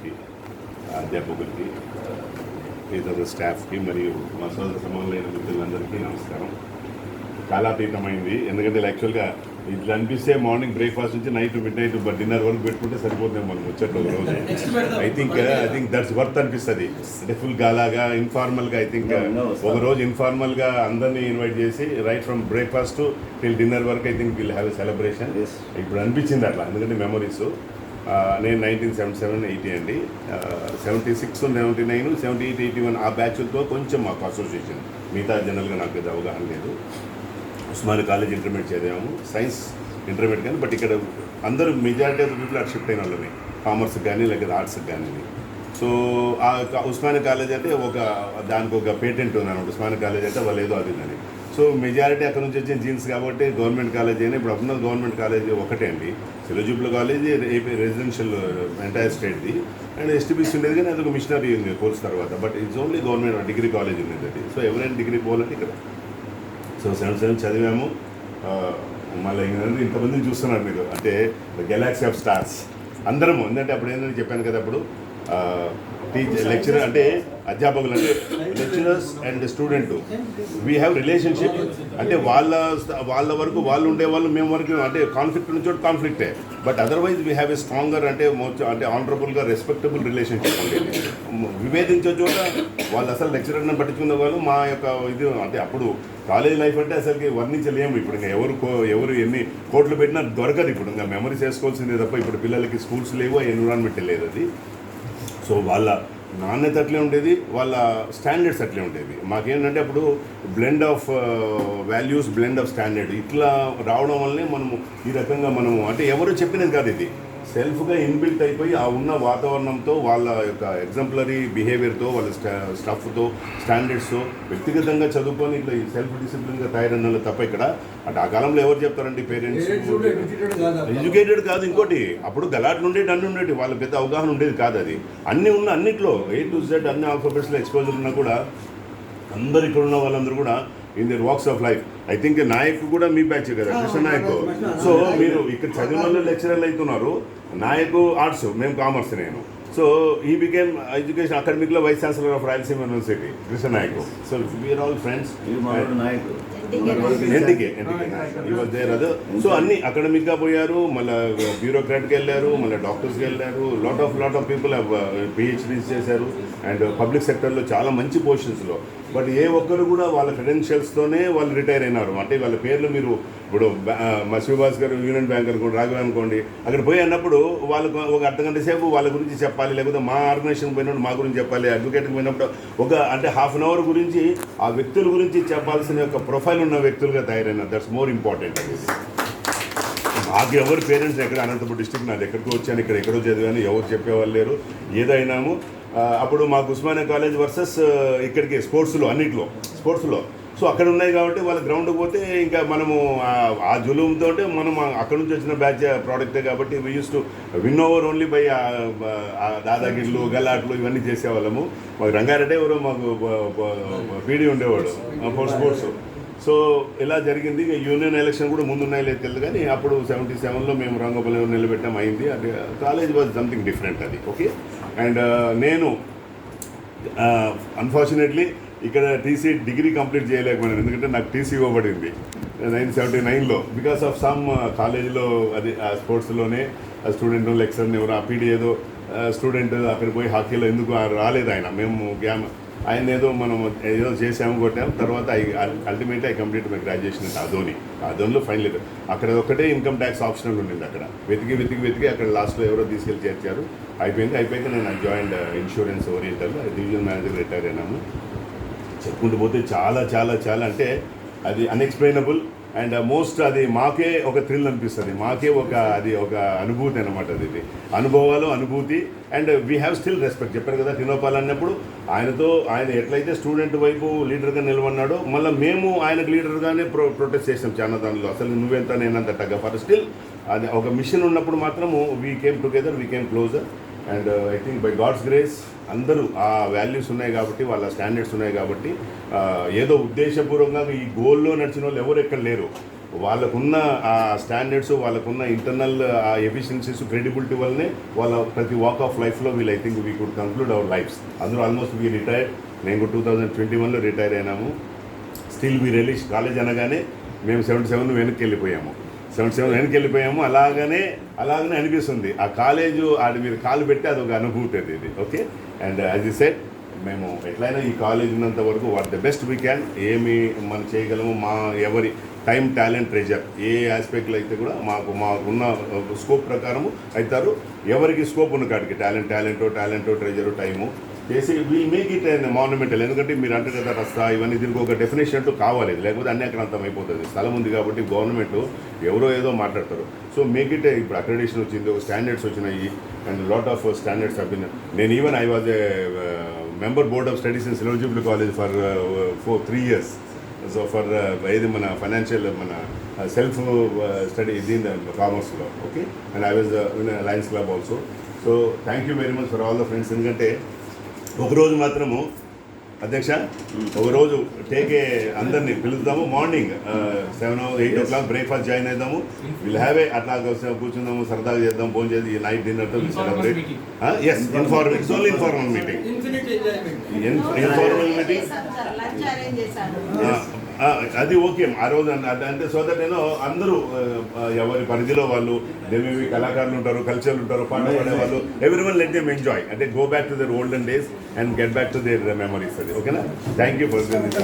అందరికీ, అధ్యాపకులకి, ఇతర స్టాఫ్కి మరియు మా సోదర సమానులైన మిత్రులందరికీ నమస్కారం. కాలాతీతమైంది, ఎందుకంటే యాక్చువల్గా ఇట్లా అనిపిస్తే మార్నింగ్ బ్రేక్ఫాస్ట్ నుంచి మిడ్ నైట్ డిన్నర్ వరకు పెట్టుకుంటే సరిపోతుంది మనం వచ్చేట్లు ఒక రోజు. ఐ థింక్ దట్స్ వర్త్ అనిపిస్తుంది. అంటే ఫుల్ గాలాగా ఇన్ఫార్మల్గా ఒక రోజు ఇన్ఫార్మల్గా అందరినీ ఇన్వైట్ చేసి right from breakfast till dinner వరకు విల్ హ్యావ్ ఎ సెలబ్రేషన్. ఇప్పుడు అనిపించింది అట్లా, ఎందుకంటే మెమరీస్. నేను 1977, 80 అండి, 76, 79, 78, 81 ఆ బ్యాచ్లతో కొంచెం మాకు అసోసియేషన్. మిగతా జనరల్గా నాకు పెద్ద అవగాహన లేదు. ఉస్మానియా కాలేజ్ ఇంటర్మీడియట్ చదివాము, సైన్స్ ఇంటర్మీడియట్ కానీ, బట్ ఇక్కడ అందరూ మెజారిటీ ఆఫ్ పీపుల్ అటు షిఫ్ట్ అయిన వాళ్ళమే, కామర్స్కి కానీ లేకపోతే ఆర్ట్స్కి కానీ. సో ఆ ఉస్మానియా కాలేజ్ అంటే దానికి ఒక పేటెంట్ ఉందన్నమాట. ఉస్మానియా కాలేజ్ అంటే వాళ్ళు ఏదో అదిందని. సో మెజారిటీ అక్కడ నుంచి వచ్చిన జీన్స్ కాబట్టి గవర్నమెంట్ కాలేజ్ అయినా ఇప్పుడు అప్పుడు గవర్నమెంట్ కాలేజ్ ఒకటే అండి. సిలోజుబ్ల కాలేజ్ రెసిడెన్షియల్ ఎంటైర్ స్టేట్ది, అండ్ ఎస్టీబీసీ ఉండేది కానీ అది ఒక మిషనరీ ఉంది కోర్స్ తర్వాత. But it's only government degree college ఉంది అది. సో ఎవరైనా డిగ్రీ పోవాలంటే ఇక్కడ. సో 77 చదివాము. మళ్ళీ ఇంతమందిని చూస్తున్నారు మీరు, అంటే గెలాక్సీ ఆఫ్ స్టార్స్ అందరము. ఎందుకంటే అప్పుడు ఏంటంటే చెప్పాను కదా, అప్పుడు లెక్చరర్ అంటే అధ్యాపకులు అంటే lecturers and student we have relationship. అంటే వాళ్ళ వరకు వాళ్ళు ఉండేవాళ్ళు, మేము వరకు అంటే కాన్ఫ్లిక్ట్ నుంచి కాన్ఫ్లిక్టే. But otherwise we have a stronger అంటే ఆనరబుల్గా రెస్పెక్టబుల్ రిలేషన్షిప్ ఉండేది. విభేదించే చోట వాళ్ళు అసలు లెక్చరర్ని పట్టించుకునే వాళ్ళు. మా యొక్క ఇది అంటే అప్పుడు కాలేజ్ లైఫ్ అంటే అసలుకి వర్ణించలేము. ఇప్పుడు ఇంకా ఎవరు ఎన్ని కోట్లు పెట్టినా దొరకదు. ఇప్పుడు ఇంకా మెమరీస్ చేసుకోవాల్సిందే తప్ప ఇప్పుడు పిల్లలకి స్కూల్స్ లేవు, ఎన్విరాన్మెంట్ లేదు అది. సో వాళ్ళ నాణ్యత అట్లే ఉండేది, వాళ్ళ స్టాండర్డ్స్ అట్లే ఉండేవి. మాకేంటంటే అప్పుడు blend of values, blend of standard ఇట్లా రావడం వల్లనే మనము ఈ రకంగా మనము అంటే ఎవరు చెప్పినది కాదు, ఇది సెల్ఫ్గా ఇన్బిల్ట్ అయిపోయి ఆ ఉన్న వాతావరణంతో, వాళ్ళ యొక్క ఎగ్జాంపులరీ బిహేవియర్తో, వాళ్ళ స్టఫ్తో, స్టాండర్డ్స్తో వ్యక్తిగతంగా చదువుకొని ఇట్లా సెల్ఫ్ డిసిప్లిన్గా తయారైన తప్ప ఇక్కడ అంటే ఆ కాలంలో ఎవరు చెప్తారండి, పేరెంట్స్ ఎడ్యుకేటెడ్ కాదు. ఇంకోటి అప్పుడు గలాట్లు ఉండేది, అన్నీ ఉండేవి, వాళ్ళ పెద్ద అవగాహన ఉండేది కాదు. అది అన్నీ ఉన్న అన్నిట్లో A to Z అన్ని ఆల్ఫాబెట్స్లో ఎక్స్పోజర్ ఉన్నా కూడా అందరు ఇక్కడ ఉన్న వాళ్ళందరూ కూడా in their walks of life. I think Nayak కూడా మీ బ్యాచ్ కదా, కృష్ణ నాయక్. సో మీరు ఇక్కడ చదివిన వాళ్ళు లెక్చరర్లు అవుతున్నారు. నాయక్ ఆర్ట్స్, మేము కామర్స్. నేను సో ఈ బికేమ్ ఎడ్యుకేషన్ అకాడమిక్లో vice chancellor of Rayalaseema university, Krishna Nayak. So we are all friends. ఎన్టీకే దేర్ అదర్. సో అన్ని అకాడమిక్గా పోయారు, మళ్ళీ బ్యూరోక్రాట్కి వెళ్ళారు, మళ్ళీ డాక్టర్స్కి వెళ్ళారు. లాట్ ఆఫ్ పీపుల్ పిహెచ్డీస్ చేశారు అండ్ పబ్లిక్ సెక్టర్లో చాలా మంచి పొజిషన్స్లో. బట్ ఏ ఒక్కరు కూడా వాళ్ళ క్రెడెన్షియల్స్తోనే వాళ్ళు రిటైర్ అయినారు. అంటే వాళ్ళ పేర్లు మీరు ఇప్పుడు మా శివభాస్ గారు యూనియన్ బ్యాంక్ అనుకోండి, రాఘవ అనుకోండి, అక్కడ పోయి అన్నప్పుడు వాళ్ళకు ఒక అర్ధగంట సేపు వాళ్ళ గురించి చెప్పాలి, లేకపోతే మా ఆర్గనైజేషన్ పోయినప్పుడు మా గురించి చెప్పాలి, అడ్వకేట్కి పోయినప్పుడు ఒక అంటే హాఫ్ అన్ అవర్ గురించి ఆ వ్యక్తుల గురించి చెప్పాల్సిన ఒక ప్రొఫైల్ ఉన్న వ్యక్తులుగా తయారైనారు. దట్స్ మోర్ ఇంపార్టెంట్ అనేది. మాకు ఎవరు పేరెంట్స్ ఎక్కడ అనంతపురం డిస్ట్రిక్ట్, నాది ఎక్కడికో వచ్చాను, ఇక్కడ ఎక్కడో చదివాను, ఎవరు చెప్పేవాళ్ళు లేరు. ఏదైనాము అప్పుడు మాకు ఉస్మానియా కాలేజ్ వర్సెస్ ఇక్కడికి స్పోర్ట్స్లో సో అక్కడ ఉన్నాయి కాబట్టి వాళ్ళ గ్రౌండ్కి పోతే ఇంకా మనము ఆ జులుంతో మనం అక్కడ నుంచి వచ్చిన బ్యాచ్ ప్రోడక్టే కాబట్టి we use to win over only by దాదాగిర్లు, గల్లాట్లు ఇవన్నీ చేసేవాళ్ళము. మాకు రంగారెడ్డి ఎవరో మాకు పీడీ ఉండేవాడు స్పోర్ట్స్. సో ఇలా జరిగింది. యూనియన్ ఎలక్షన్ కూడా ముందున్నాయి లేదు తెలియదు, కానీ అప్పుడు 77లో మేము రంగపల్లి నిలబెట్టడం అయింది. అది కాలేజ్ వాజ్ సంథింగ్ డిఫరెంట్ అది. ఓకే. అండ్ నేను అన్ఫార్చునేట్లీ ఇక్కడ టీసీ డిగ్రీ కంప్లీట్ చేయలేకపోయాను, ఎందుకంటే నాకు టీసీ ఇవ్వబడింది 1979లో బికాస్ ఆఫ్ సమ్ కాలేజీలో అది స్పోర్ట్స్లోనే స్టూడెంట్ లెక్చర్ని ఎవరు ఆ పీడీ ఏదో స్టూడెంట్ అక్కడ పోయి హాకీలో ఎందుకు రాలేదు ఆయన. మేము ఆయన మనం ఏదో చేసాము, కొట్టాము. తర్వాత ultimately I complete my graduation in ఆదోనిలో ఫైనల్ ఇయర్. అక్కడ ఒక్కటే ఇన్కమ్ ట్యాక్స్ ఆప్షనల్ ఉండింది. అక్కడ వెతికి అక్కడ లాస్ట్లో ఎవరో తీసుకెళ్ళి చేర్చారు. అయిపోయాక నేను జాయిన్ ఇన్సూరెన్స్ ఓరియంటల్లో డివిజన్ మేనేజర్ రిటైర్ అయినాము. చెప్పుకుంటూ పోతే చాలా చాలా చాలా అంటే అది అన్ఎక్స్ప్లెయినబుల్ అండ్ మోస్ట్ అది మాకే ఒక థ్రిల్ అనిపిస్తుంది, మాకే ఒక అనుభూతి అనమాట. అది అనుభూతి and we have still respect. చెప్పారు కదా తినోపాల్ అన్నప్పుడు ఆయన ఎట్లయితే స్టూడెంట్ వైపు లీడర్గా నిలబడినాడో మళ్ళీ మేము ఆయనకు లీడర్గానే ప్రొటెస్ట్ చేసాం చాలా దానిలో. అసలు నువ్వెంత నేనంత టగ్ ఫర్ స్టిల్ అది ఒక మిషన్ ఉన్నప్పుడు మాత్రము we came together, we came closer. And I think by God's grace అందరూ ఆ వాల్యూస్ ఉన్నాయి కాబట్టి, వాళ్ళ స్టాండర్డ్స్ ఉన్నాయి కాబట్టి ఏదో ఉద్దేశపూర్వకంగా ఈ గోల్లో నడిచిన వాళ్ళు ఎవరు ఎక్కడ లేరు. వాళ్ళకున్న ఆ స్టాండర్డ్స్, వాళ్ళకున్న ఇంటర్నల్ ఆ ఎఫిషియన్సీస్, క్రెడిబిలిటీ వల్లనే వాళ్ళ ప్రతి వాక్ ఆఫ్ లైఫ్లో we'll I think we could conclude our lives. అందులో ఆల్మోస్ట్ వీ రిటైర్డ్. నేను 2021లో రిటైర్ అయినాము. స్టిల్ వీ రిలీజ్ కాలేజ్ అనగానే మేము 77 వెనక్కి వెళ్ళిపోయాము. 77 వెనక్కి వెళ్ళిపోయాము. అలాగనే అనిపిస్తుంది ఆ కాలేజు. అది మీరు కాలు పెట్టి అదొక అనుభూతి ఇది. Okay. And as you said, మేము ఎట్లయినా ఈ కాలేజ్ ఉన్నంత వరకు what the best we can, ఏమి మనం చేయగలము, మా ఎవరి టైం, టాలెంట్, ట్రెజర్ ఏ ఆస్పెక్ట్లో అయితే కూడా మాకున్న స్కోప్ ప్రకారము అవుతారు. ఎవరికి స్కోప్ ఉన్న కాడికి టాలెంటో ట్రెజరు టైము చేసి will make it and monumental. ఎందుకంటే మీరు అంటే కదా రస్తా ఇవన్నీ దీనికి ఒక డెఫినేషన్ అంటూ కావాలి, లేకపోతే అన్యాక్రాంతం అయిపోతుంది. స్థలం ఉంది కాబట్టి గవర్నమెంట్ ఎవరో ఏదో మాట్లాడతారు. So make it. ఇప్పుడు అక్రెడిషన్ వచ్చింది, ఒక స్టాండర్డ్స్ వచ్చినాయి, and lot of standards have been. నేను even I was a member board of studies in సిలోజిబుల్ college for 3 years. So for ఇది మన ఫైనాన్షియల్ మన సెల్ఫ్ స్టడీ దీని కామర్స్లో. Okay. And I was in Lions Club also. So thank you very much for all the friends. ఎందుకంటే ఒకరోజు మాత్రము అధ్యక్ష, ఒకరోజు టేకే అందరినీ పిలుద్దాము. Morning 7 or 8 o'clock breakfast join అవుదాము. విల్ హ్యావ్ ఏ అట్లా కూర్చుందాము, సరదాగా చేద్దాం, ఫోన్ చేసి ఈ నైట్ డిన్నర్తో celebrate. Yes, informal, it's only informal meeting. Informal meeting అది ఓకే. ఆ రోజు అంటే సో దట్ నేను అందరూ ఎవరి పరిధిలో వాళ్ళు, దేవేవి కళాకారులు ఉంటారు, కల్చర్లు ఉంటారు, పాట పాడేవాళ్ళు, ఎవ్రీవన్ లెట్ దెమ్ ఎంజాయ్ అంటే go back to their olden days and get back to their memories. అది ఓకేనా. Thank you for this.